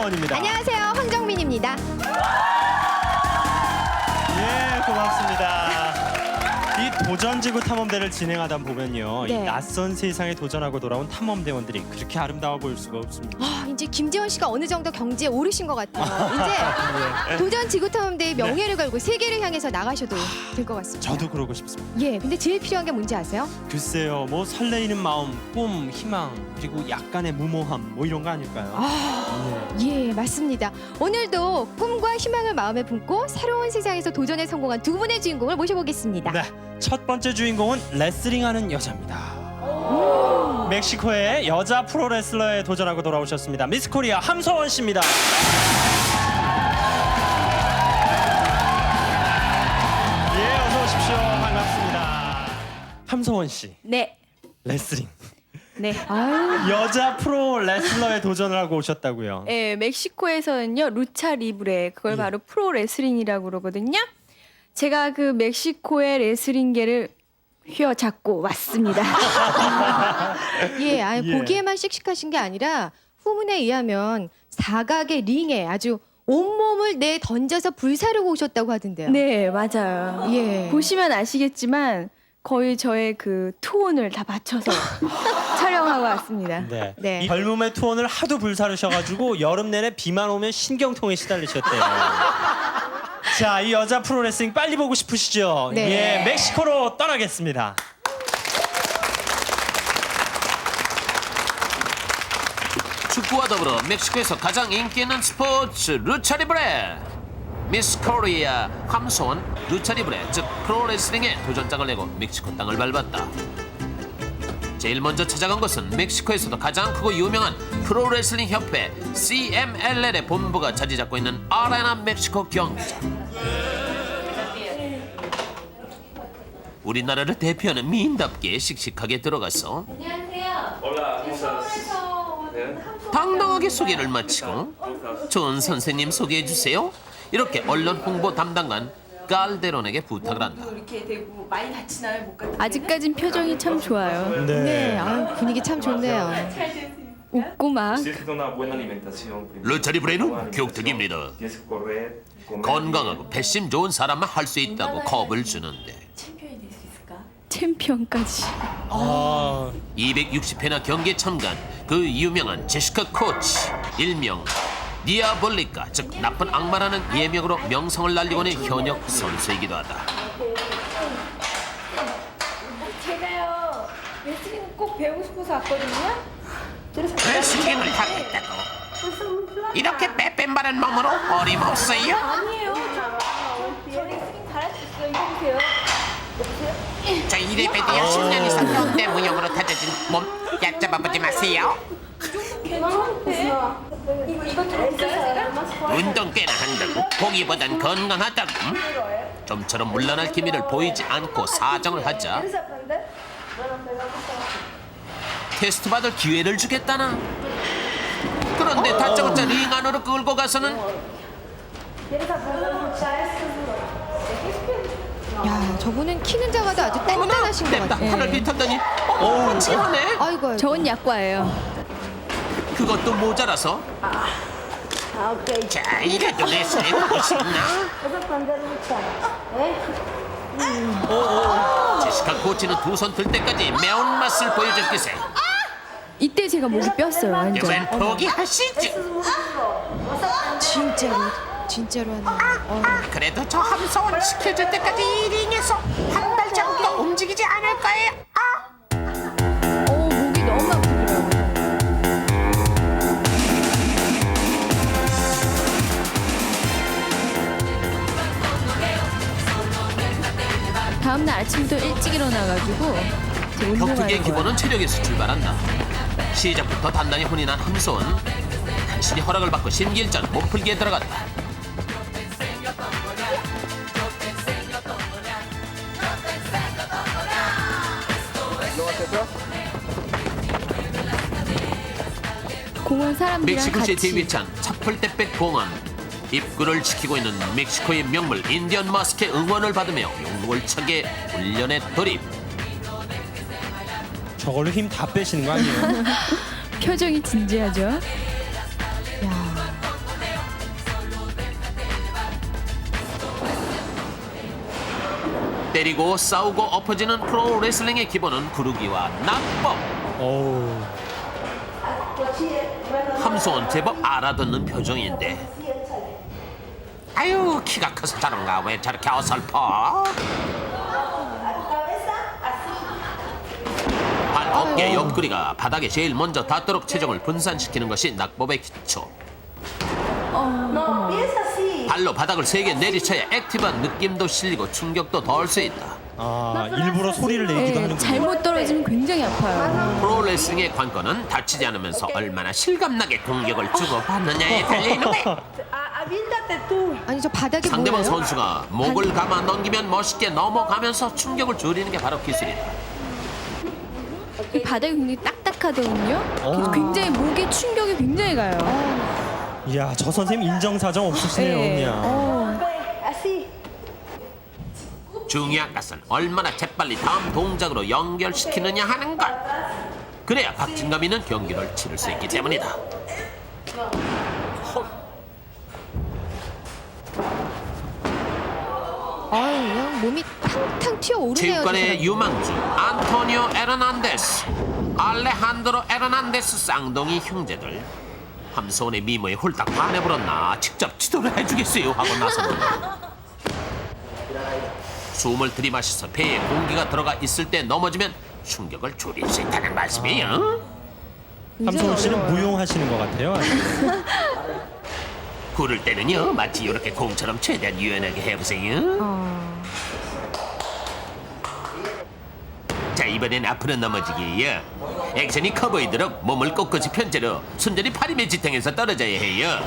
함서원입니다. 안녕하세요, 황정민입니다. 예, 고맙습니다. 이 도전지구 탐험대를 진행하다 보면요, 네. 이 낯선 세상에 도전하고 돌아온 탐험대원들이 그렇게 아름다워 보일 수가 없습니다. 이제 김재원 씨가 어느 정도 경지에 오르신 것 같아요. 이제 도전 지구탐험대의 명예를 걸고 세계를 향해서 나가셔도 될 것 같습니다. 저도 그러고 싶습니다. 예, 근데 제일 필요한 게 뭔지 아세요? 글쎄요, 뭐 설레이는 마음, 꿈, 희망, 그리고 약간의 무모함, 뭐 이런 거 아닐까요? 예, 맞습니다. 오늘도 꿈과 희망을 마음에 품고 새로운 세상에서 도전에 성공한 두 분의 주인공을 모셔보겠습니다. 네, 첫 번째 주인공은 레슬링하는 여자입니다. 멕시코의 여자 프로레슬러에 도전하고 돌아오셨습니다. 미스 코리아 함서원 씨입니다. 예, 어서 오십시오. 반갑습니다. 함서원 씨, 네. 레슬링 네. 여자 프로 레슬러에 도전을 하고 오셨다고요? 네, 멕시코에서는요 루차 리브레 그걸 바로 프로 레슬링이라고 그러거든요. 제가 그 멕시코의 레슬링계를 휘어잡고 왔습니다. 예, 예. 보기에만 씩씩하신 게 아니라 후문에 의하면 사각의 링에 아주 온몸을 내 던져서 불사르고 오셨다고 하던데요. 네, 맞아요. 예. 보시면 아시겠지만 거의 저의 그 투혼을 다 맞춰서 촬영하고 왔습니다. 네. 네. 이 젊음의 투혼을 하도 불사르셔가지고 여름 내내 비만 오면 신경통에 시달리셨대요. 자, 이 여자 프로레슬링 빨리 보고 싶으시죠? 네. 예, 멕시코로 떠나겠습니다. 축구와 더불어 멕시코에서 가장 인기 있는 스포츠 루차리브레. 미스 코리아 함소원 루차리브레 즉 프로레슬링에 도전장을 내고 멕시코 땅을 밟았다. 제일 먼저 찾아간 곳은 멕시코에서도 가장 크고 유명한 프로레슬링 협회 CMLL의 본부가 자리 잡고 있는 아레나 멕시코 경기장. 우리나라를 대표하는 미인답게 씩씩하게 들어가서 당당하게 소개를 마치고 좋은 선생님 소개해 주세요. 이렇게 언론 홍보 담당관 깔데론에게 부탁을 한다. 이렇게 되고 많이 다치나요? 못 갔다. 아직까진 표정이 참 좋아요. 네, 분위기 참 좋네요. 웃고 막. 루차리브레는 격투기입니다. 건강하고 배심 좋은 사람만 할 수 있다고 겁을 주는데 챔피언까지. 260회나 경기에 참가한 그 유명한 제시카 코치 일명 디아볼리카 즉 나쁜 악마라는 예명으로 명성을 날리고 있는 현역 선수이기도 하다. 제가요 레슬링 꼭 배우고 싶어서 왔거든요. 레슬링을 하겠다고 이렇게 빼뺀바른 몸으로 어림없어요? 아니에요. 저 레슬링 잘할 수 있어요. 이거 보세요. 저 이래봬도요 10년 이상 현대 무용으로 다져진 몸 얕잡아보지 마세요. 괜찮은데? 이거 들어볼까요 제가? 운동 꽤나 한다고 보기보단 건강하다고. 좀처럼 물러날 기미를 보이지 않고 사정을 하자 테스트 받을 기회를 주겠다나. 그런데 다짜고짜 링 안으로 끌고 가서는 야, 저분은 키는 작아도 아주 어머나 단단하신 것 냅다 같아요. 팔을 비탄다니 찌하네. 아이고. 저건 약과예요. 그것도 모자라서 자 이래도 레슬링 하고 싶나? 제시카 코치는 두 손 들 때까지 매운맛을 보여줄 기세. 이때 제가 목이 뼈었어요 완전. 이번엔 포기하시죠. 진짜로 하네요. 그래도 저 함성은 지켜줄 때까지 이 링에서 한 발자국도 움직이지 않을 거예요. 목이 너무 아프더라고요. 다음날 아침부터 일찍 일어나가지고 이제 운동하는 격투기의 거예요. 기본은 체력에서 출발한다. 시작부터 단단히 혼이 난 함소은 간신히 허락을 받고 심기일전 몸풀기에 들어갔다. 공원 사람들이랑 멕시코시의 같이 위치한 차폴테펙 공원. 입구를 지키고 있는 멕시코의 명물 인디언 마스크의 응원을 받으며 용물차게 훈련에 돌입. 저걸로 힘 다 빼시는 거 아니에요? 표정이 진지하죠. 야, 때리고 싸우고 엎어지는 프로레슬링의 기본은 구르기와 낙법. 어우. 함소원 제법 알아듣는 표정인데 아유 키가 커서 저런가 왜 저렇게 어설퍼. 발 어깨 옆구리가 바닥에 제일 먼저 닿도록 체중을 분산시키는 것이 낙법의 기초. 발로 바닥을 세게 내리쳐야 액티브한 느낌도 실리고 충격도 덜 수 있다. 아, 일부러 소리를 내기도 예, 하는군요. 잘못 떨어지면 굉장히 아파요. 프로레슬링의 관건은 다치지 않으면서 얼마나 실감나게 공격을 주고받느냐에 달려있는 거야. 아니 저 바닥에 상대방 뭐예요? 선수가 목을 감아 넘기면 멋있게 넘어가면서 충격을 줄이는 게 바로 기술이다. 이 바닥이 굉장히 딱딱하거든요. 그래서 오. 굉장히 목에 충격이 굉장히 가요. 이야, 저 선생님 인정사정 없으시네요, 예. 그냥. 중요한 것은 얼마나 재빨리 다음 동작으로 연결시키느냐 하는 것. 그래야 박진감 있는 경기를 치를 수 있기 때문이다. 아유, 그냥 몸이 탕탕 튀어오르네요. 저 체육관의 사람. 유망주 안토니오 에르난데스, 알레한드로 에르난데스 쌍둥이 형제들. 함소원의 미모에 홀딱 반해버렸나 직접 지도를 해주겠어요 하고 나섰는데 숨을 들이마셔서 배에 공기가 들어가 있을 때 넘어지면 충격을 줄일 수 있다는 말씀이에요. 함소원 씨는 어려워요. 무용하시는 것 같아요. 구를 때는요 마치 이렇게 공처럼 최대한 유연하게 해보세요. 자 이번엔 앞으로 넘어지기예요. 액션이 커 보이도록 몸을 꼿꼿이 편째로 순전히 파리의 지탱에서 떨어져야 해요.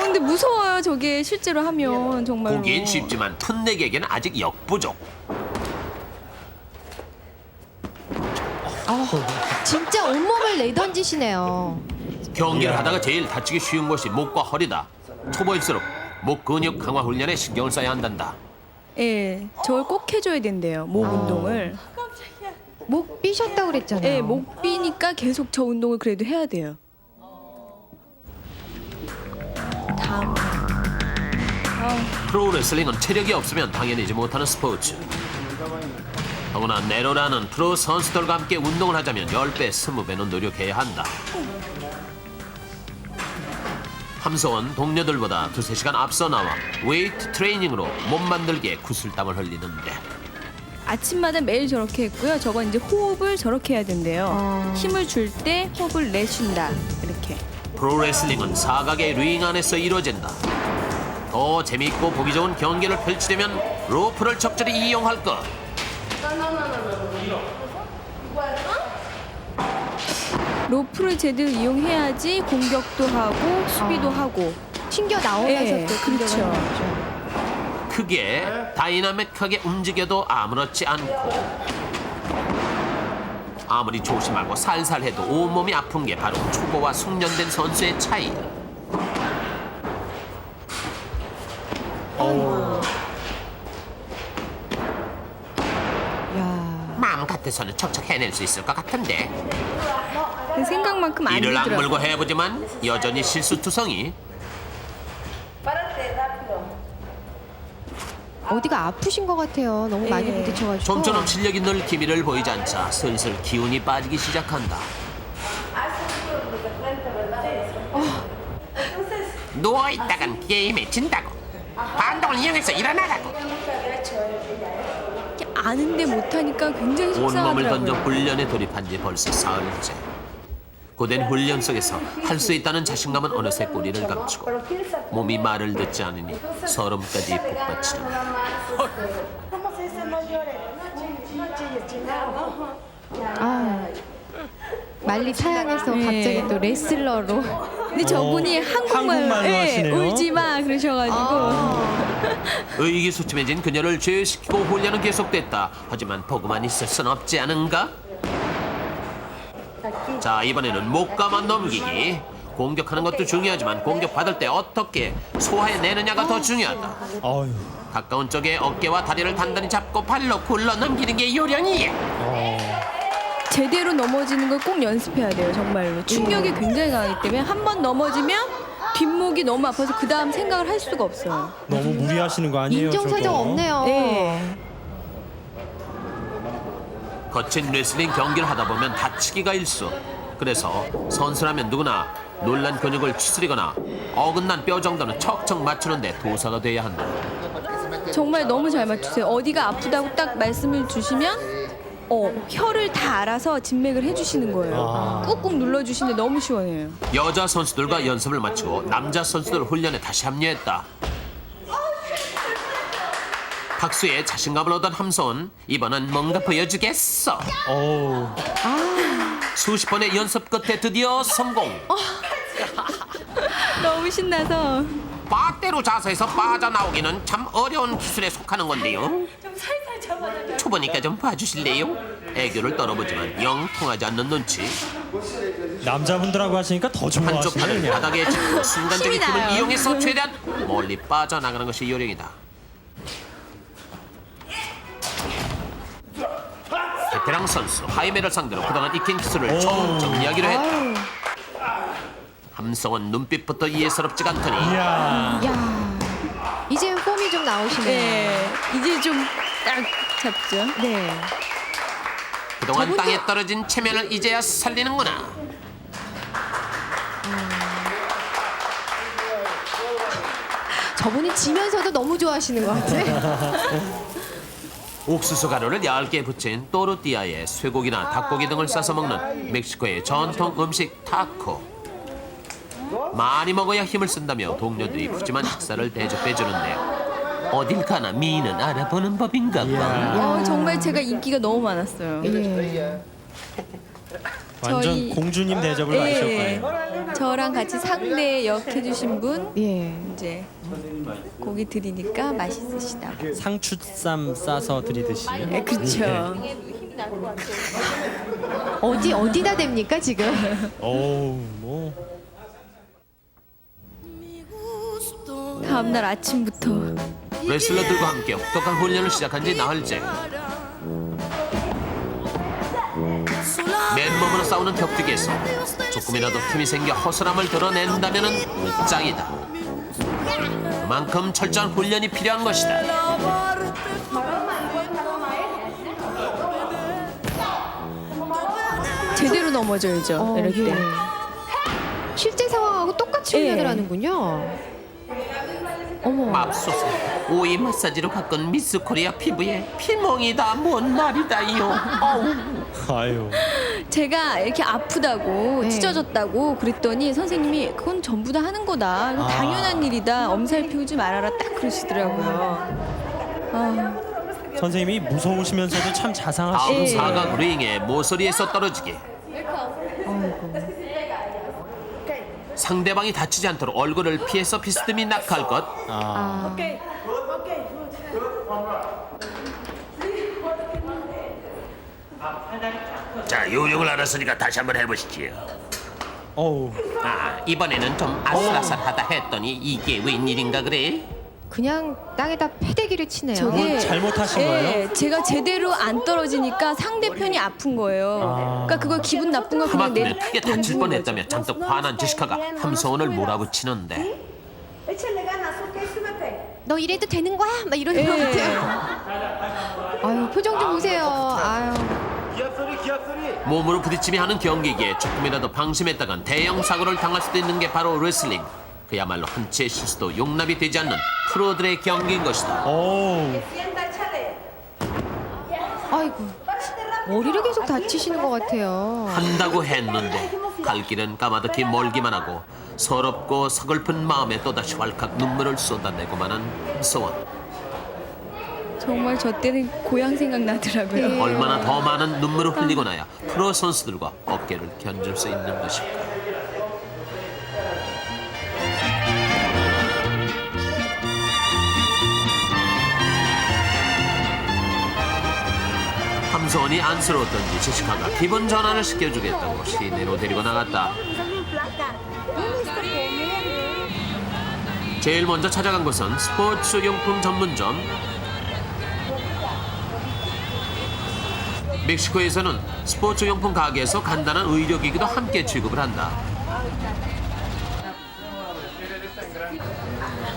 근데 무서워요. 저게 실제로 하면 정말로. 보기엔 쉽지만 풋내기에게는 아직 역부족. 진짜 온몸을 내던지시네요. 경기를 하다가 제일 다치기 쉬운 곳이 목과 허리다. 초보일수록 목 근육 강화 훈련에 신경을 써야 한단다. 예, 저걸 꼭 해줘야 된대요. 목 운동을. 목 삐셨다고 그랬잖아요. 예, 목 비니까 계속 저 운동을 그래도 해야 돼요. 다음. 프로레슬링은 체력이 없으면 당연히지 못하는 스포츠. 더구나 네로라는 프로 선수들과 함께 운동을 하자면 10배, 20배는 노력해야 한다. 함소원 동료들보다 2-3시간 앞서 나와 웨이트 트레이닝으로 몸 만들기에 구슬땀을 흘리는데 아침마다 매일 저렇게 했고요. 저건 이제 호흡을 저렇게 해야 된대요. 힘을 줄 때 호흡을 내쉰다. 이렇게. 프로레슬링은 사각의 링 안에서 이루어진다. 더 재미있고 보기 좋은 경기를 펼치려면 로프를 적절히 이용할 것. 로프를 제대로 이용해야지 공격도 하고 수비도 하고. 튕겨 나오면서 예, 또 그렇죠. 공격을 하죠. 크게 다이나믹하게 움직여도 아무렇지 않고 아무리 조심하고 살살 해도 온몸이 아픈 게 바로 초보와 숙련된 선수의 차이. 야, 마음 같아서는 척척 해낼 수 있을 것 같은데 생각만큼 안 이를 되더라고요. 악물고 해보지만 여전히 실수투성이. 어디가 아프신 것 같아요. 너무 많이 예. 부딪혀가지고. 좀처럼 실력이 늘 기미를 보이지 않자 슬슬 기운이 빠지기 시작한다. 누워있다간 게임에 진다고. 반동을 이용해서 일어나라고. 이렇게 아는데 못하니까 굉장히 온몸을 던져 속상하더라고요. 훈련에 돌입한 지 벌써 사흘째. 고된 훈련 속에서 할 수 있다는 자신감은 어느새 꼬리를 감추고 몸이 말을 듣지 않으니 서름까지 북받치는. 아, 말리 타양에서 예. 갑자기 또 레슬러로. 근데 저분이 한국말로 한국말로 하시네요. 울지 마 그러셔가지고. 의기소침해진 그녀를 제외시키고 훈련은 계속됐다. 하지만 보고만 있을 순 없지 않은가? 자 이번에는 목감아 넘기기. 공격하는 것도 중요하지만 공격받을 때 어떻게 소화해내느냐가 더 중요하다. 어휴. 가까운 쪽에 어깨와 다리를 단단히 잡고 발로 굴러 넘기는 게 요령이야. 제대로 넘어지는 걸 꼭 연습해야 돼요. 정말로 충격이 굉장히 강하기 때문에 한 번 넘어지면 뒷목이 너무 아파서 그 다음 생각을 할 수가 없어요. 너무 무리하시는 거 아니에요? 인정사정 저거? 없네요. 예. 거친 레슬링 경기를 하다 보면 다치기가 일수. 그래서 선수라면 누구나 놀란 근육을 추스리거나 어긋난 뼈 정도는 척척 맞추는데 도사가 돼야 한다. 정말 너무 잘 맞추세요. 어디가 아프다고 딱 말씀을 주시면 혀를 다 알아서 진맥을 해주시는 거예요. 꾹꾹 눌러주시는데 너무 시원해요. 여자 선수들과 연습을 마치고 남자 선수들 훈련에 다시 합류했다. 박수에 자신감을 얻은 함소은 이번은 뭔가 보여주겠어. 어우. 수십 번의 연습 끝에 드디어 성공. 너무 신나서. 빠떼로 자세에서 빠져나오기는 참 어려운 기술에 속하는 건데요. 초보니까 좀 봐주실래요? 애교를 떨어보지만 영 통하지 않는 눈치. 남자분들하고 하시니까 더 한쪽 팔을 좋아하시네요. 바닥에 짚고 순간적인 힘이 힘을 나요. 이용해서 최대한 멀리 빠져나가는 것이 요령이다. 베테랑 선수 하이메를 상대로 그동안 익힌 기술을 처음 정리하기로 했다. 함성은 눈빛부터 이해스럽지가 않더니 이야. 야, 이제 폼이 좀 나오시네요. 네, 이제 좀 딱 잡죠. 네. 그동안 저분도- 땅에 떨어진 체면을 이제야 살리는구나. 저분이 지면서도 너무 좋아하시는 것 같아. 옥수수 가루를 얇게 붙인 또르띠아에 쇠고기나 닭고기 등을 싸서 먹는 멕시코의 전통 음식 타코. 많이 먹어야 힘을 쓴다며 동료들이 푸짐한 식사를 대접해주는데요. 어딜 가나 미인은 알아보는 법인가 봐. 정말 제가 인기가 너무 많았어요. 예. 완전 저희- 공주님 대접을 받으실 예, 거예요. 저랑 같이 상대 역 해주신 분 예. 이제 고기 드리니까 맛있으시다고. 상추쌈 싸서 드리듯이. 네, 그렇죠. 어디다 댑니까 지금? 어우, 뭐. 다음날 아침부터 레슬러들과 함께 혹독한 훈련을 시작한 지 나흘째. 맨몸으로 싸우는 격투기에서 조금이라도 틈이 생겨 허술함을 드러낸다면 짱이다. 그만큼 철저한 훈련이 필요한 것이다. 제대로 넘어져야죠. 이럴 때. 예. 실제 상황하고 똑같이 예. 훈련을 하는군요. 어머. 맙소사 오이 마사지로 바꾼 미스 코리아 피부에 피멍이다 뭔 말이다요. 어우. 아유. 제가 이렇게 아프다고 네. 찢어졌다고 그랬더니 선생님이 그건 전부 다 하는 거다. 이건 아. 당연한 일이다. 엄살 피우지 말아라. 딱 그러시더라고요. 아, 선생님이 무서우시면서도 참 자상하시고. 예. 사각 링의 모서리에서 떨어지기. 상대방이 다치지 않도록 얼굴을 피해서 비스듬히 낙할 것. 아. 자, 요령을 알았으니까 다시 한번 해보시지요. 어우. 아, 이번에는 좀 아슬아슬하다 했더니 이게 웬일인가 그래? 그냥 땅에다 패대기를 치네요. 저게 뭘 잘못하신 예, 거예요? 제가 제대로 안 떨어지니까 상대편이 아픈 거예요. 아. 그러니까 그거 기분 나쁜 거 그냥 하마터면 크게 다칠 던지는 뻔했다며 잔뜩 화난 제시카가 함소원을 몰아붙이는데 너 이래도 되는 거야? 막 이러는 예. 것 같아요. 아유 표정 좀 보세요. 아유. 몸으로 부딪히며 하는 경기기에 조금이라도 방심했다간 대형 사고를 당할 수도 있는 게 바로 레슬링. 그야말로 한 치의 실수도 용납이 되지 않는 프로들의 경기인 것이다. 어우. 아이고. 머리를 계속 다치시는 것 같아요. 한다고 했는데 갈 길은 까마득히 멀기만 하고 서럽고 서글픈 마음에 또다시 왈칵 눈물을 쏟아내고만 한 함소원. 정말 저 때는 고향 생각나더라고요. 네. 얼마나 더 많은 눈물을 흘리고 나야 프로 선수들과 어깨를 견줄 수 있는 것일까. 함소원이 안쓰러웠던지 제시카가 기분 전환을 시켜주겠다고 시내로 데리고 나갔다. 제일 먼저 찾아간 곳은 스포츠 용품 전문점. 멕시코에서는 스포츠 용품 가게에서 간단한 의료기기도 함께 취급을 한다.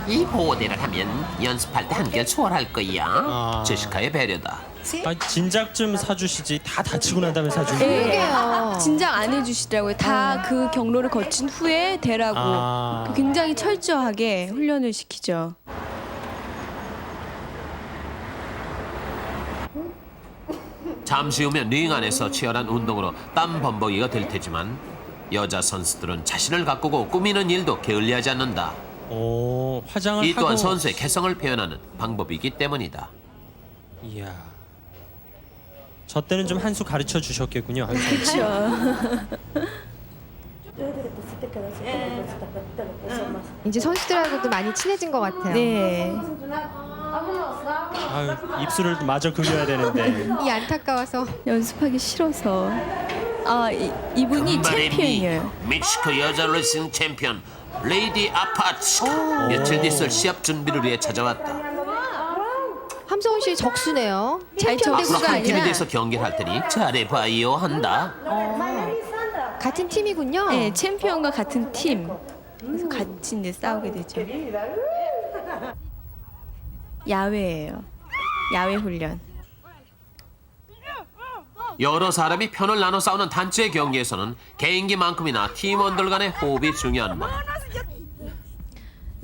이 보호대를 하면 연습할 때 한결 수월할 거야. 아. 제시카의 배려다. 아, 진작 좀 사주시지. 다 다치고 난 다음에 사주는 거예요. 그러게요. 진작 안 해주시더라고요. 다 그 경로를 거친 후에 되라고. 아. 굉장히 철저하게 훈련을 시키죠. 잠시 후면 링 안에서 치열한 운동으로 땀 범벅이가 될 테지만 여자 선수들은 자신을 가꾸고 꾸미는 일도 게을리하지 않는다. 오, 화장을 이 또한 하고. 선수의 개성을 표현하는 방법이기 때문이다. 이야. 저 때는 좀 한 수 가르쳐 주셨겠군요. 한수. 그렇죠. 이제 선수들하고도 많이 친해진 것 같아요. 네. 아유, 입술을 마저 그려야 되는데. 이 안타까워서. 연습하기 싫어서. 아, 이분이 금발의 챔피언이에요. 멕시코 여자 레슬링 챔피언 레이디 아파치. 며칠 뒤 있을 시합 준비를 위해 찾아왔다. 함성훈 씨 적수네요. 아니, 챔피언 앞으로 대구가 한 팀이 아니라 돼서 경기를 할 테니 잘해봐요 한다. 같은 팀이군요. 네, 챔피언과 같은 팀. 그래서 같이 이제 싸우게 되죠. 야외예요. 야외 훈련. 여러 사람이 편을 나눠 싸우는 단체 경기에서는 개인기만큼이나 팀원들 간의 호흡이 중요한 법.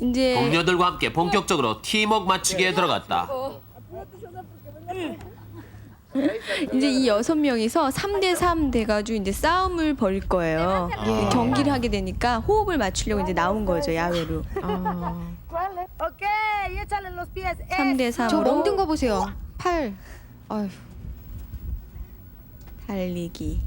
이제 동료들과 함께 본격적으로 팀워크 맞추기에 들어갔다. 이제 이 6명이서 3대3 돼가지고 이제 싸움을 벌일 거예요. 이제 경기를 하게 되니까 호흡을 맞추려고 이제 나온 거죠, 야외로. Ok, échale los pies. 3대3으로 저 멍든 거 보세요. 팔. 아유. 달리기.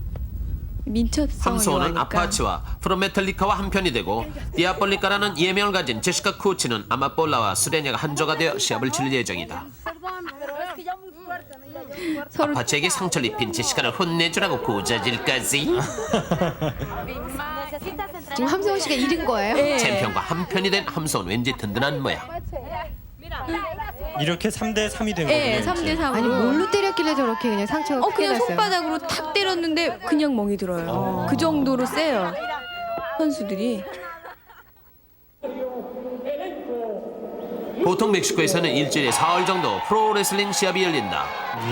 민첩성을 함소는 요하니까. 아파치와 프로메탈리카와 한편이 되고 디아폴리카라는 예명을 가진 제시카 쿠치는 아마폴라와 수레냐가 한조가 되어 시합을 치를 예정이다. Perdón, pero es que ya muy fuerte, ¿no? Ya muy fuerte. 서로 아파치에게 상처를 입힌 제시카를 혼내주라고 고자질까지. 지금 함성훈 씨가 잃은 거예요? 예. 챔피언과 한편이 된 함소는 왠지 든든한 모양. 이렇게 3대 3이 된 예, 거군요. 이제. 3대3으로. 아니 뭘로 때렸길래 저렇게 그냥 상처가 크게 그냥 났어요? 손바닥으로 탁 때렸는데 그냥 멍이 들어요. 그 정도로 세요. 선수들이. 보통 멕시코에서는 일주일에 4월 정도 프로레슬링 시합이 열린다.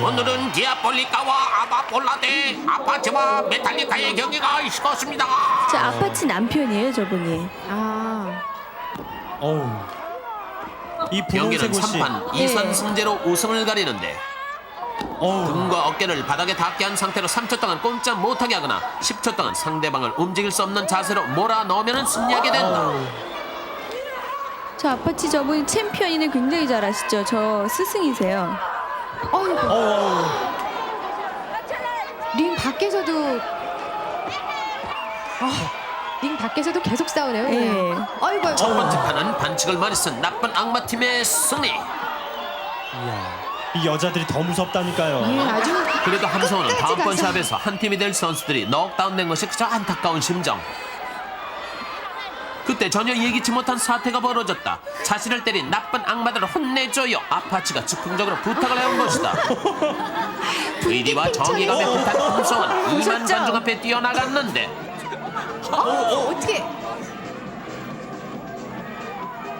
오늘은 디아폴리카와 아마폴라 대 아파치와 메탈리카의 경기가 있었습니다. 저 아파치 남편이에요, 저분이. 아. 어우. 이 경기는 분홍색 옷이. 3판 2선 승제로 우승을 가리는데 어우. 등과 어깨를 바닥에 닿게 한 상태로 3초 동안 꼼짝 못하게 하거나 10초 동안 상대방을 움직일 수 없는 자세로 몰아넣으면 승리하게 된다. 저 아파치 저분이 챔피언인데 굉장히 잘하시죠. 저 스승이세요. 어이구. 어우. 링 밖에서도 링 밖에서도 계속 싸우네요. 예. 그냥. 아이고. 첫 번째 판은 반칙을 많이 쓴 나쁜 악마팀의 승리. 이야. 이 여자들이 더 무섭다니까요. 예, 아주 그래도 함성은 끝까지 다음번 가서. 샵에서 한 팀이 될 선수들이 넉다운된 것이 그저 안타까운 심정. 그때 전혀 예기치 못한 사태가 벌어졌다. 자신을 때린 나쁜 악마들을 혼내줘요. 아파치가 즉흥적으로 부탁을 해온 것이다. 의리와 정의가 매끈한 함성은 2만 관중 앞에 뛰어나갔는데 어떻게?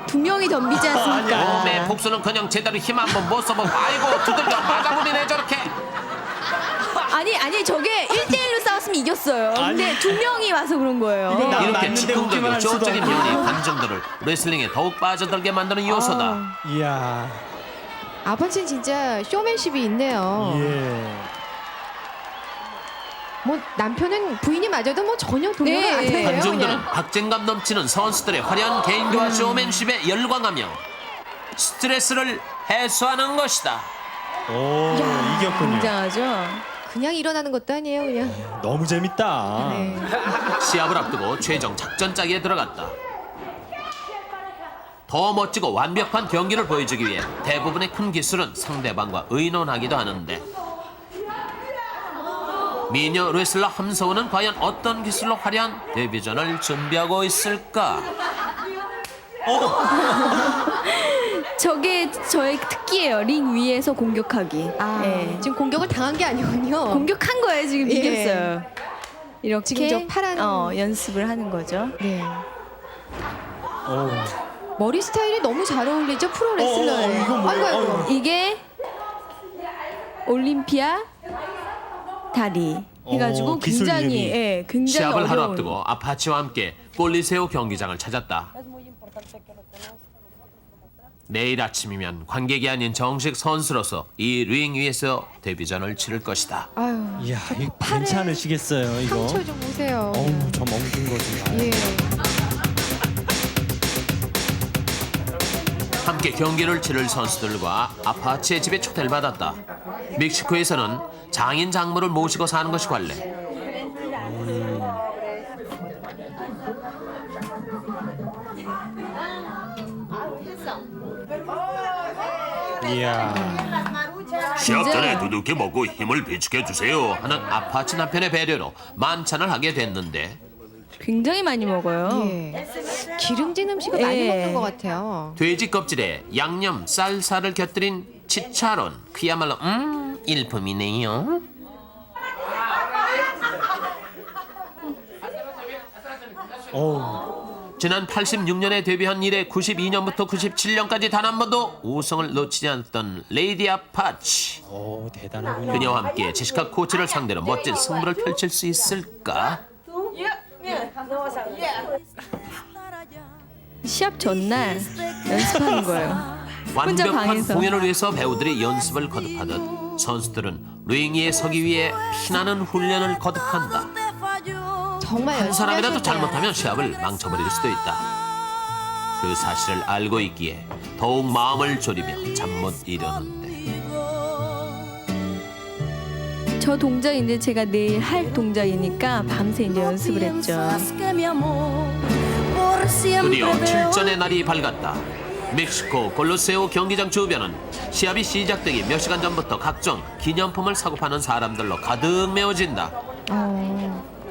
두 명이 덤비지 않습니까? 몸의 복수는 그냥 제대로 힘 한번 못 써보고 아이고 두들겨 맞아버리네 저렇게. 아니 저게 1대1로 싸웠으면 이겼어요. 근데 아니. 두 명이 와서 그런 거예요. 이건 나- 이렇게 맞는데 웃기만 즉흥적인 할 수도 조적인 없고. 면이 관중들을 레슬링에 더욱 빠져들게 만드는 요소다. 이야. 아파치는 진짜 쇼맨십이 있네요. 예. 뭐 남편은 부인이 맞아도 뭐 전혀 동요가 네. 안 돼요. 관중들은 그냥. 박진감 넘치는 선수들의 화려한 개인기와 쇼맨십에 열광하며 스트레스를 해소하는 것이다. 오, 이겼군요. 굉장하죠. 그냥 일어나는 것도 아니에요, 그냥. 너무 재밌다. 네. 시합을 앞두고 최종 작전 짜기에 들어갔다. 더 멋지고 완벽한 경기를 보여주기 위해 대부분의 큰 기술은 상대방과 의논하기도 하는데 미녀 레슬러 함서우는 과연 어떤 기술로 화려한 데뷔전을 준비하고 있을까? 저게 저의 특기예요. 링 위에서 공격하기. 아, 예. 지금 공격을 당한 게 아니군요. 공격한 거예요. 지금 예. 이겼어요. 이렇게 지금 저 파란- 연습을 하는 거죠. 네. 어우. 머리 스타일이 너무 잘 어울리죠 프로 레슬러에. 이건 뭐예요? 아이고 아이고. 이게 올림피아 다리 해가지고 기술 이름이. 굉장히 시합을 하루 어려운. 앞두고 아파치와 함께 콜리세오 경기장을 찾았다. 내일 아침이면 관객이 아닌 정식 선수로서 이 링 위에서 데뷔전을 치를 것이다. 아유, 이야, 이거 괜찮으시겠어요, 이거? 상처 좀 보세요. 어우, 저 멍든 거 좀 봐요. 예. 함께 경기를 치를 선수들과 아파치의 집에 초대를 받았다. 멕시코에서는 장인 장모를 모시고 사는 것이 관례. 이야. 시합 전에 두둑히 먹고 힘을 비축해 주세요 하는 아파치 남편의 배려로 만찬을 하게 됐는데 굉장히 많이 먹어요. 예. 기름진 음식을 많이 예. 먹는 것 같아요. 돼지 껍질에 양념 쌀쌀을 곁들인 치차론 그야말로 일품이네요. 어우, 지난 86년에 데뷔한 이래 92년부터 97년까지 단 한 번도 우승을 놓치지 않았던 레이디 아파치. 대단하군요. 그녀와 함께 제시카 코치를 상대로 멋진 승부를 펼칠 수 있을까? 시합 전날 연습하는 거예요. 혼자 완벽한 방에서. 공연을 위해서 배우들이 연습을 거듭하듯 선수들은 링 위에 서기 위해 피나는 훈련을 거듭한다. 정말 한 열심히 사람이라도 하셨네요. 잘못하면 시합을 망쳐버릴 수도 있다. 그 사실을 알고 있기에 더욱 마음을 졸이며 잠 못 이루는데 저 동작이 이제 제가 내일 할 동작이니까 밤새 이제 연습을 했죠. 드디어 출전의 날이 밝았다. 멕시코 콜로세오 경기장 주변은 시합이 시작되기 몇 시간 전부터 각종 기념품을 사고 파는 사람들로 가득 메워진다.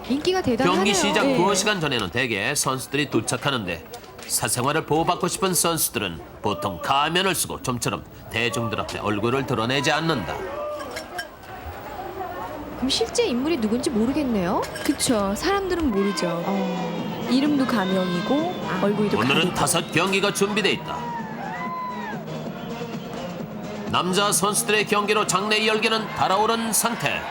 인기가 대단하네요. 경기 시작 네. 2시간 전에는 대개 선수들이 도착하는데 사생활을 보호받고 싶은 선수들은 보통 가면을 쓰고 좀처럼 대중들 앞에 얼굴을 드러내지 않는다. 그럼 실제 인물이 누군지 모르겠네요. 그쵸. 사람들은 모르죠. 이름도 가명이고 얼굴도 오늘은 가리고. 5경기가 준비돼 있다. 남자 선수들의 경기로 장내 열기는 달아오른 상태.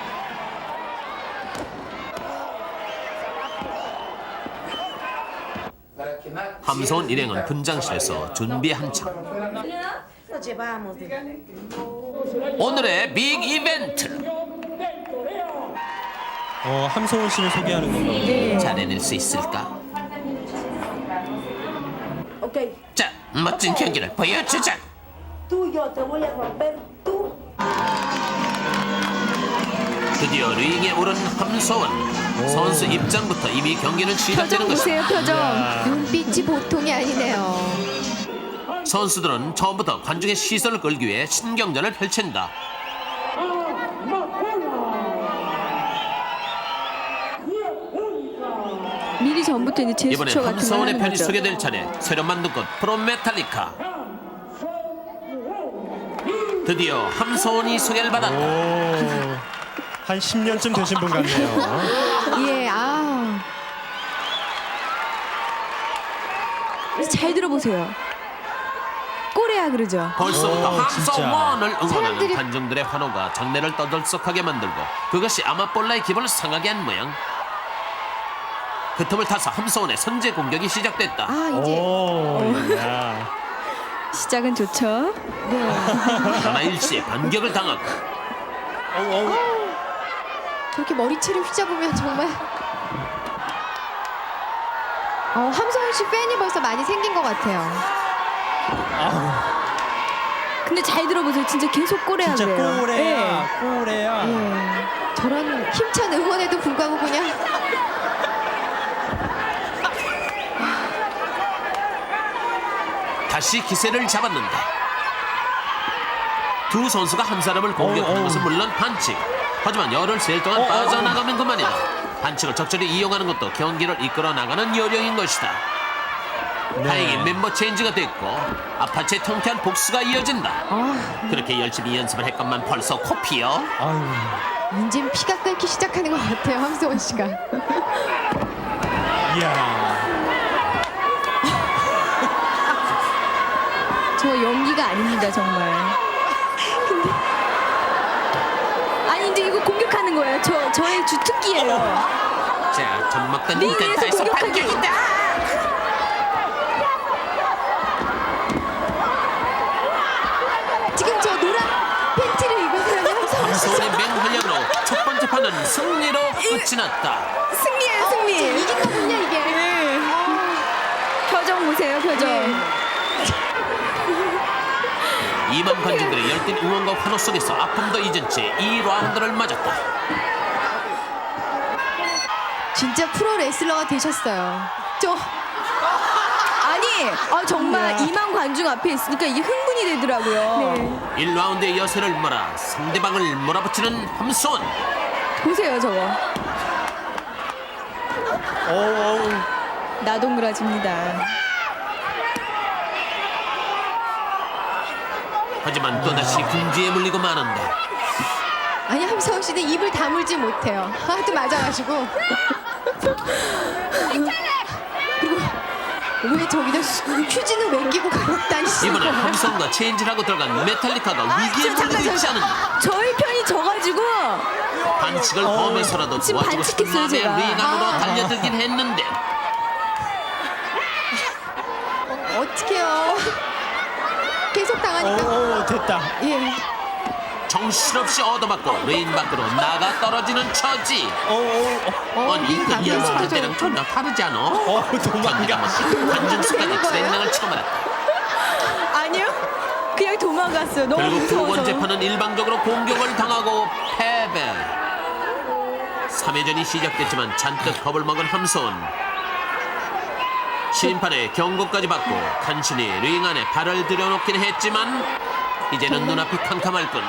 함소원 일행은 분장실에서 준비 한창. 오늘의 빅 이벤트. 함소원 씨를 소개하는 건가요? 잘해낼 수 있을까? Ok, 자, 멋진 경기를 보여주자. tú y yo te voy a romper tú. 드디어 링에 오른 함소원. 선수 입장부터 이미 경기는 시작되는 표정 것이다. 보세요, 표정. 눈빛이 보통이 아니네요. 선수들은 처음부터 관중의 시선을 끌기 위해 신경전을 펼친다. 미리 전부터 이제 이번엔 제스처 같은 걸 함소원의 하는 편이 거죠. 소개될 차례. 새로 만든 곳 프로메탈리카. 드디어 함소원이 소개를 받았다. 한 10년쯤 되신 분 같네요. 예, 잘 들어보세요. 꼬레아 그러죠. 벌써부터 진짜. 함소원을 응원하는 사람들이- 관중들의 환호가 장내를 떠들썩하게 만들고 그것이 아마볼라의 기분을 상하게 한 모양. 그 틈을 타서 함소원의 선제 공격이 시작됐다. 이제 야. 시작은 좋죠. 그러나 일시에 반격을 당하고 저렇게 머리채를 휘잡으면 정말 함소원 씨 팬이 벌써 많이 생긴 것 같아요. 근데 잘 들어보세요. 진짜 계속 꼬레아 진짜 그래요. 꼬레야, 꼬레야. 예. 저런 힘찬 응원에도 불구하고 그냥 다시 기세를 잡았는데 두 선수가 한 사람을 공격하는 것은 물론 반칙. 하지만 열흘 셀 동안 빠져나가면 그만이다. 반칙을 적절히 이용하는 것도 경기를 이끌어 나가는 요령인 것이다. 다행히 멤버 체인지가 됐고 아파치의 통쾌한 복수가 이어진다. 그렇게 열심히 연습을 했건만 벌써 코피요. 아유, 이제 피가 끓기 시작하는 것 같아요. 함소원 씨가. 이야. 저 연기가 아닙니다, 정말. 아니 이제 이거 공격하는 거예요. 저의 주특기예요. 자, 젖먹던 링 위에서 인테타에서 공격하기. 반격이다. 지금 저 노란 팬티를 입은 사람이 함성훈 씨. 함소원의 맹활약으로 첫 번째 판은 승리로 끝이 났다. 승리예요, 승리. 이긴 거군요 이게. 네. 표정 보세요, 표정. 네. 2만 관중들의 열띤 응원과 환호 속에서 아픔도 잊은 채 2라운드를 맞았다. 진짜 프로 레슬러가 되셨어요. 저 아니, 정말 2만 관중 앞에 있으니까 이게 흥분이 되더라고요. 1라운드의 여세를 몰아 상대방을 몰아붙이는 함소원. 보세요, 저거. 어우. 나동그라집니다. 하지만 또다시 궁지에 물리고 마는데 아니 함성훈 씨는 입을 다물지 못해요. 하도 맞아가지고. 그리고 왜 저기다 휴지는 왜 끼고 다니시는 이번엔 거예요? 함성과 체인지라고 들어간 메탈리카가 위기에 몰리고 있지 않은가. 저희 편이 져가지고 반칙을 범해서라도 지금 도와주고 싶은 반칙했어요, 마음에 제가. 링 안으로 달려들긴 했는데 어떡해요. 계속 당하니까. 됐다. 예. 정신없이 얻어맞고 링 밖으로 나가 떨어지는 처지. 아니 링 이거 밖으로 연습할 떨어져. 때랑 전혀 다르지 않아? 도망가. 관중수까지 되는 거예요? 트레이닝을 쳐말았다. 아니요, 그냥 도망갔어요. 너무 결국 두 무서워서. 번째 판은 일방적으로 공격을 당하고 패배. 3회전이 시작됐지만 잔뜩 겁을 먹은 함소원. 심판의 경고까지 받고 간신히 링 안에 발을 들여놓긴 했지만 이제는 눈앞이 캄캄할 뿐.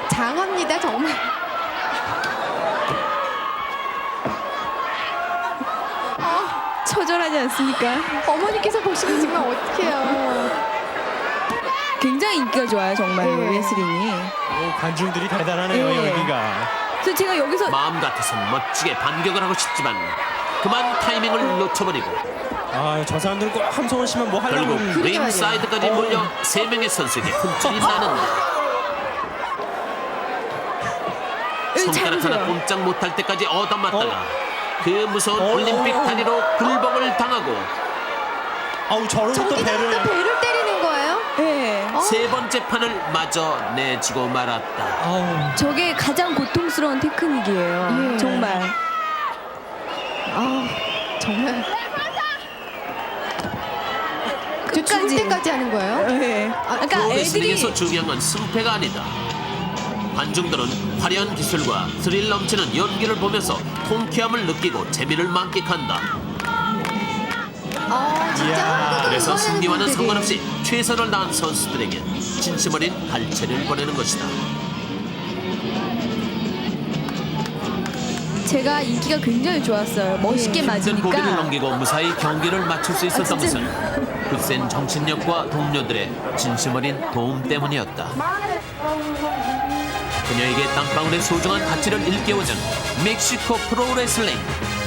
장합니다 정말. 처절하지 않습니까? 어머니께서 보시겠지만 어떡해요. 굉장히 인기가 좋아요, 정말 네. 레슬링이. 관중들이 대단하네요 네. 여기가. 그래서 제가 여기서 마음 같아선 멋지게 반격을 하고 싶지만 그만 타이밍을 놓쳐버리고 저 사람들은 꼭 함성훈 씨만 뭐 하려고 결국 그러는데. 링 사이드까지 몰려 3명의 선수에게 흠집이 나는데 여기 잘 손가락 하나 보세요. 꼼짝 못할 때까지 얻어맞다가 그 무서운 올림픽 다리로 굴복을 당하고 아우 저런 또 저기다 배를. 또 배를 때리는 거예요? 네. 세 번째 판을 마저 내주고 말았다. 아우. 저게 가장 고통스러운 테크닉이에요. 예. 정말. 정말. 저 죽을 끝까지. 때까지 하는 거예요? 네. 그러니까 애들이 프로레슬링에서 중요한 건 승패가 아니다. 관중들은 화려한 기술과 스릴 넘치는 연기를 보면서 통쾌함을 느끼고 재미를 만끽한다. 진짜 이야. 한국인 그래서 이거는 승리와는 되게- 상관없이 최선을 다한 선수들에게 진심 어린 갈채를 보내는 것이다. 제가 인기가 굉장히 좋았어요. 멋있게 힘든 고비를 맞으니까. 넘기고 무사히 경기를 마칠 수 있었던 진짜. 것은 굳센 정신력과 동료들의 진심 어린 도움 때문이었다. 그녀에게 땀방울의 소중한 가치를 일깨워준 멕시코 프로레슬링.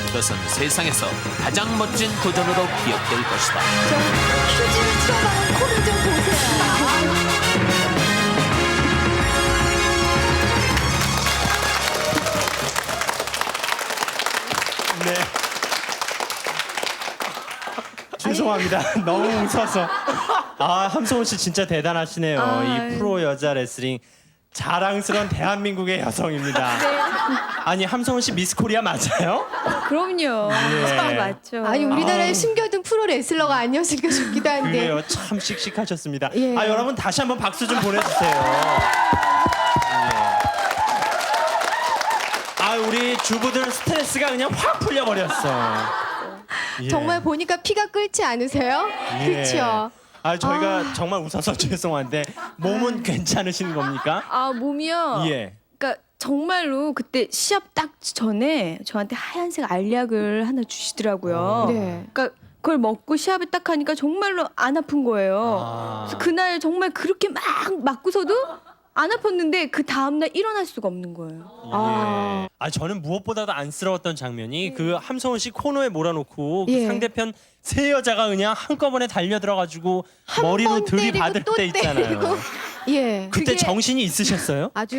그것은 세상에서 가장 멋진 도전으로 기억될 것이다. 저 휴지를 튀어나온 코를 좀 보세요. 네. 죄송합니다. 너무 웃어서. 함성훈 씨 진짜 대단하시네요. 이 프로 여자 레슬링 자랑스러운 대한민국의 여성입니다. 아니 함성훈 씨 미스 코리아 맞아요? 그럼요. 예. 맞죠. 아니 우리나라에 숨겨둔 프로 레슬러가 아니었을까 싶기도 한데. 그래요. 참 씩씩하셨습니다. 예. 여러분 다시 한번 박수 좀 보내주세요. 예. 우리 주부들 스트레스가 그냥 확 풀려버렸어. 예. 정말 보니까 피가 끓지 않으세요? 예. 그렇죠. 저희가 정말 웃어서 죄송한데 몸은 괜찮으신 겁니까? 몸이요. 예. 그러니까 정말로 그때 시합 딱 전에 저한테 하얀색 알약을 하나 주시더라고요. 네. 그러니까 그걸 먹고 시합에 딱 하니까 정말로 안 아픈 거예요. 그래서 그날 정말 그렇게 막 맞고서도 안 아팠는데 그 다음날 일어날 수가 없는 거예요. 저는 무엇보다도 안쓰러웠던 장면이 그 함성훈 씨 코너에 몰아놓고 그 예. 상대편 세 여자가 그냥 한꺼번에 달려들어가지고 한 머리로 번 때리고 들이받을 또 때 있잖아요. 때리고. 예. 그때 그게- 정신이 있으셨어요? 아주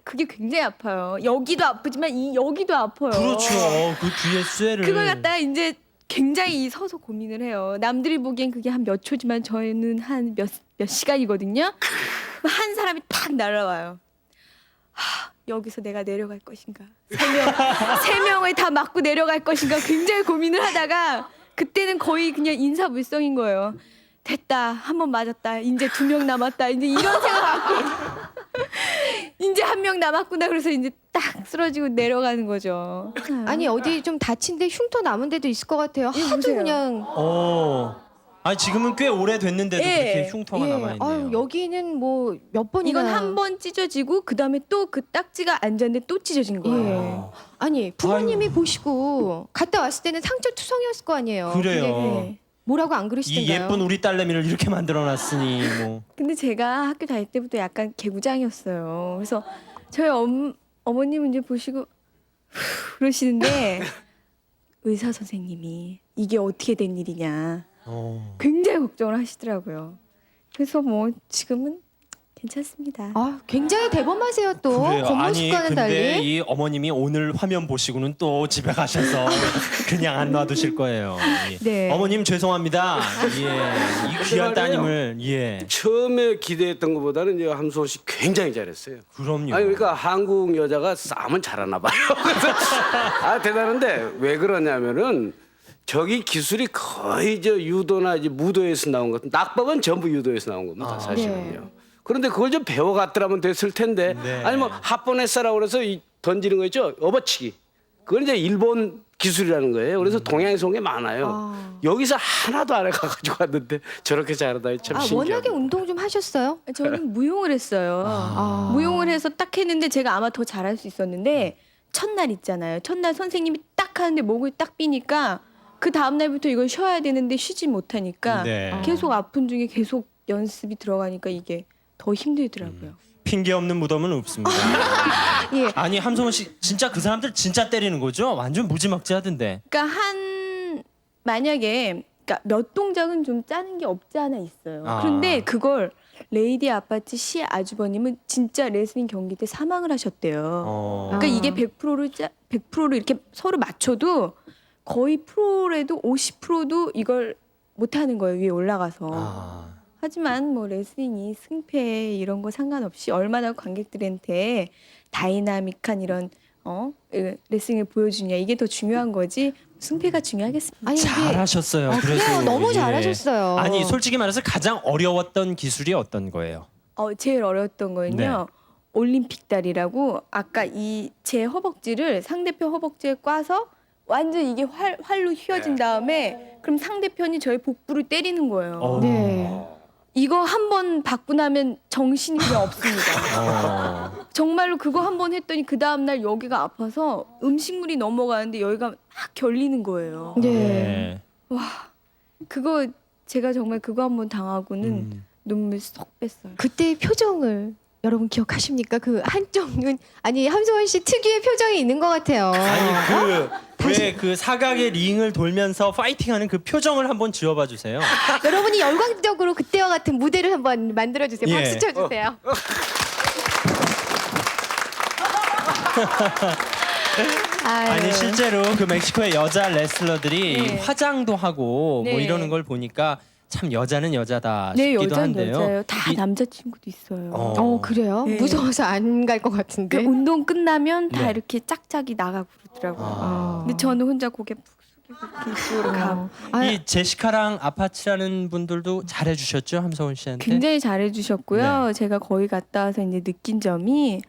그게 굉장히 아파요. 여기도 아프지만 여기도 아파요. 그렇죠. 그 뒤에 쇠를. 그걸 갖다가 이제 굉장히 서서 고민을 해요. 남들이 보기엔 그게 한 몇 초지만 저희는 한 몇 시간이거든요. 한 사람이 탁 날아와요. 여기서 내가 내려갈 것인가? 세 명을 다 맞고 내려갈 것인가? 굉장히 고민을 하다가 그때는 거의 그냥 인사불성인 거예요. 됐다, 한 번 맞았다. 이제 2명 남았다. 이제 이런 생각 갖고 이제 1명 남았구나. 그래서 이제 딱 쓰러지고 내려가는 거죠. 아니 어디 좀 다친 데 흉터 남은 데도 있을 것 같아요. 하도 보세요. 그냥 아니 지금은 꽤 오래 됐는데도 예. 그렇게 흉터가 남아 있네요. 아유, 여기는 뭐 몇 번이나 이건 한 번 찢어지고 그 다음에 또 그 딱지가 앉았는데 또 찢어진 거예요. 예. 아니 부모님이 보시고 갔다 왔을 때는 상처투성이었을 거 아니에요. 그래요. 근데 네. 뭐라고 안 이 그러시던가요? 예쁜 우리 딸내미를 이렇게 만들어놨으니 뭐. 근데 제가 학교 다닐 때부터 약간 개구장이었어요. 그래서 저희 어머님은 이제 보시고 그러시는데 의사 선생님이 이게 어떻게 된 일이냐 굉장히 걱정을 하시더라고요. 그래서 뭐 지금은 괜찮습니다. 아, 굉장히 대범하세요 또. 그래요. 아니 겉모습과는 근데 달리. 이 어머님이 오늘 화면 보시고는 또 집에 가셔서 그냥 안 놔두실 거예요. 예. 네. 어머님 죄송합니다. 예. 이 귀한 말이에요. 따님을 예. 처음에 기대했던 것보다는 이제 함소원 씨 굉장히 잘했어요. 그럼요. 아니 그러니까 한국 여자가 싸움은 잘하나 봐요. 그래서 대단한데 왜 그러냐면은 저기 기술이 거의 저 유도나 이제 무도에서 나온 것. 낙법은 전부 유도에서 나온 겁니다. 사실은요. 그런데 그걸 좀 배워갔더라면 됐을 텐데 네. 아니 뭐 합본했어라고 그래서 이 던지는 거 있죠 업어치기 그건 이제 일본 기술이라는 거예요. 그래서 동양에서 온 게 많아요. 여기서 하나도 안 해가지고 왔는데 저렇게 잘하다 참 아, 신기하고. 워낙에 운동 좀 하셨어요? 저는 무용을 했어요. 무용을 해서 딱 했는데 제가 아마 더 잘할 수 있었는데 첫날 있잖아요. 첫날 선생님이 딱 하는데 목을 딱 비니까 그 다음 날부터 이걸 쉬어야 되는데 쉬지 못하니까 네. 계속 아픈 중에 계속 연습이 들어가니까 이게 더 힘들더라고요. 핑계 없는 무덤은 없습니다. 예. 아니 함성원 씨 진짜 그 사람들 진짜 때리는 거죠? 완전 무지막지하던데. 그러니까 만약에 그러니까 몇 동작은 좀 짜는 게 없지 않아 있어요. 아. 그런데 그걸 레이디 아파트 시 아주버님은 진짜 레슬링 경기 때 사망을 하셨대요. 그러니까 이게 100%로 이렇게 서로 맞춰도 거의 프로래도 50%도 이걸 못 하는 거예요. 위에 올라가서. 아. 하지만 뭐 레슬링이 승패 이런 거 상관없이 얼마나 관객들한테 다이나믹한 이런 레슬링을 보여주냐 이게 더 중요한 거지 승패가 중요하겠습니까? 아니 이게 잘하셨어요. 그래요. 너무 예. 잘하셨어요. 아니 솔직히 말해서 가장 어려웠던 기술이 어떤 거예요? 제일 어려웠던 거는요. 네. 올림픽 다리라고 아까 제 허벅지를 상대편 허벅지에 꽈서 완전 이게 활로 휘어진 다음에 그럼 상대편이 저의 복부를 때리는 거예요. 네. 이거 한 번 받고 나면 정신이 그냥 없습니다. 정말로 그거 한 번 했더니 그 다음 날 여기가 아파서 음식물이 넘어가는데 여기가 막 결리는 거예요. 네. 그거 제가 정말 그거 한 번 당하고는 눈물 쏙 뺐어요. 그때의 표정을 여러분 기억하십니까? 그 한쪽은 아니 함소원 씨 특유의 표정이 있는 것 같아요. 아니 왜 그 사각의 링을 돌면서 파이팅하는 그 표정을 한번 지어봐 주세요. 여러분이 열광적으로 그때와 같은 무대를 한번 만들어 주세요. 예. 박수 쳐주세요. 아니 실제로 그 멕시코의 여자 레슬러들이 네. 화장도 하고 뭐 네. 이러는 걸 보니까 참 여자는 여자다 네, 싶기도 여자는 한데요. 여자예요. 다 이- 남자친구도 있어요. 그래요? 네. 무서워서 안 갈 것 그 같은데. 운동 끝나면 다 네. 이렇게 짝짝이 나가고 그러더라고요. 아. 근데 저는 혼자 고개 푹 숙이고 이렇게 이쪽으로 가고. 이 제시카랑 아파치라는 분들도 잘해주셨죠 함서원 씨한테. 굉장히 잘해주셨고요. 네. 제가 거기 갔다 와서 이제 느낀 점이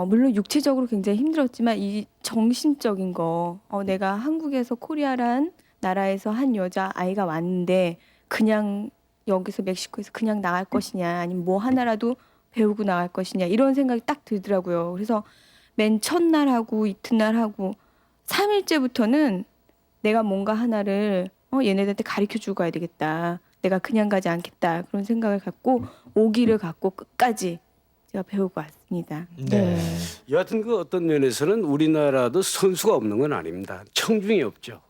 물론 육체적으로 굉장히 힘들었지만 이 정신적인 거 내가 한국에서 코리아란 나라에서 한 여자 아이가 왔는데 그냥 여기서 멕시코에서 그냥 나갈 것이냐 아니면 뭐 하나라도 배우고 나갈 것이냐 이런 생각이 딱 들더라고요. 그래서 맨 첫날 하고 이튿날 하고 3일째부터는 내가 뭔가 하나를 얘네들한테 가르쳐주고 가야 되겠다. 내가 그냥 가지 않겠다. 그런 생각을 갖고 오기를 갖고 끝까지 제가 배우고 왔습니다. 있습니다. 네. 여하튼 그 어떤 면에서는 우리나라도 선수가 없는 건 아닙니다. 청중이 없죠.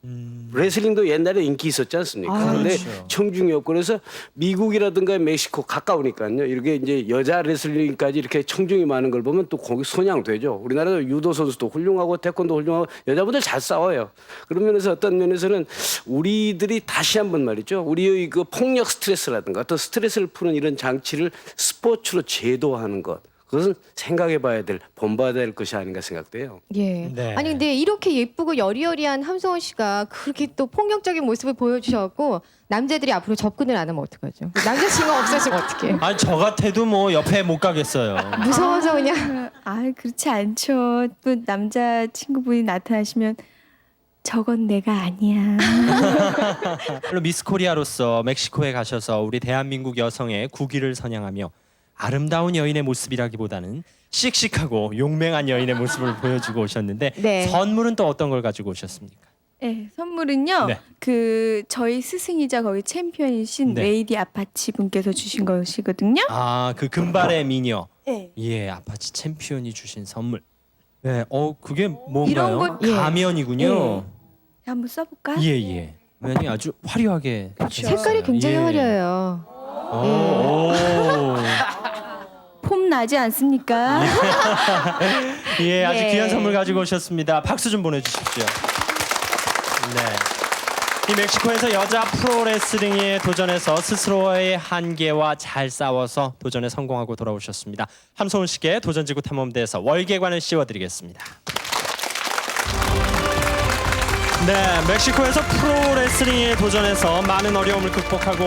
레슬링도 옛날에 인기 있었지 않습니까? 근데 그렇죠. 청중이 없고 그래서 미국이라든가 멕시코 가까우니까요. 이렇게 이제 여자 레슬링까지 이렇게 청중이 많은 걸 보면 또 거기 손양되죠. 우리나라도 유도 선수도 훌륭하고 태권도 훌륭하고 여자분들 잘 싸워요. 그런 면에서 어떤 면에서는 우리들이 다시 한번 말이죠. 우리의 그 폭력 스트레스라든가 어떤 스트레스를 푸는 이런 장치를 스포츠로 제도하는 것. 그것은 생각해봐야 될, 본받아야 될 것이 아닌가 생각돼요. 예. 네. 아니 근데 이렇게 예쁘고 여리여리한 함성원 씨가 그렇게 또 폭력적인 모습을 보여주셔갖고 남자들이 앞으로 접근을 안 하면 어떡하죠? 남자친구 없어지면 어떡해? 아니 저 같아도 뭐 옆에 못 가겠어요. 무서워서 그냥. 아 그렇지 않죠. 또 남자 친구분이 나타나시면 저건 내가 아니야. 물론 미스 코리아로서 멕시코에 가셔서 우리 대한민국 여성의 국위를 선양하며 아름다운 여인의 모습이라기보다는 씩씩하고 용맹한 여인의 모습을 보여주고 오셨는데 네. 선물은 또 어떤 걸 가지고 오셨습니까? 네, 선물은요. 네. 그 저희 스승이자 거기 챔피언이신 네. 레이디 아파치 분께서 주신 것이거든요. 아, 그 금발의 미녀. 네. 예, 아파치 챔피언이 주신 선물. 네, 그게 뭔가요? 이런 거- 예. 가면이군요. 한번 써볼까? 예, 예. 면이 아주 화려하게. 색깔이 굉장히 예. 화려해요. 오. 폼 나지 않습니까? 예, 아주 예. 귀한 선물 가지고 오셨습니다. 박수 좀 보내주십시오. 네. 이 멕시코에서 여자 프로레슬링에 도전해서 스스로의 한계와 잘 싸워서 도전에 성공하고 돌아오셨습니다. 함소은 씨께 도전지구 탐험대에서 월계관을 씌워드리겠습니다. 네, 멕시코에서 프로레슬링에 도전해서 많은 어려움을 극복하고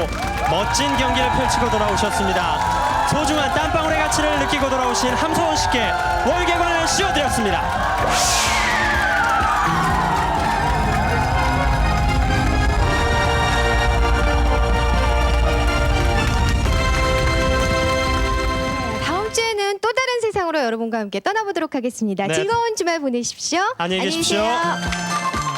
멋진 경기를 펼치고 돌아오셨습니다. 소중한 땀방울의 가치를 느끼고 돌아오신 함소은 씨께 월계관을 씌워드렸습니다. 다음 주에는 또 다른 세상으로 여러분과 함께 떠나보도록 하겠습니다. 네. 즐거운 주말 보내십시오. 안녕히 계십시오. 안녕히 계세요.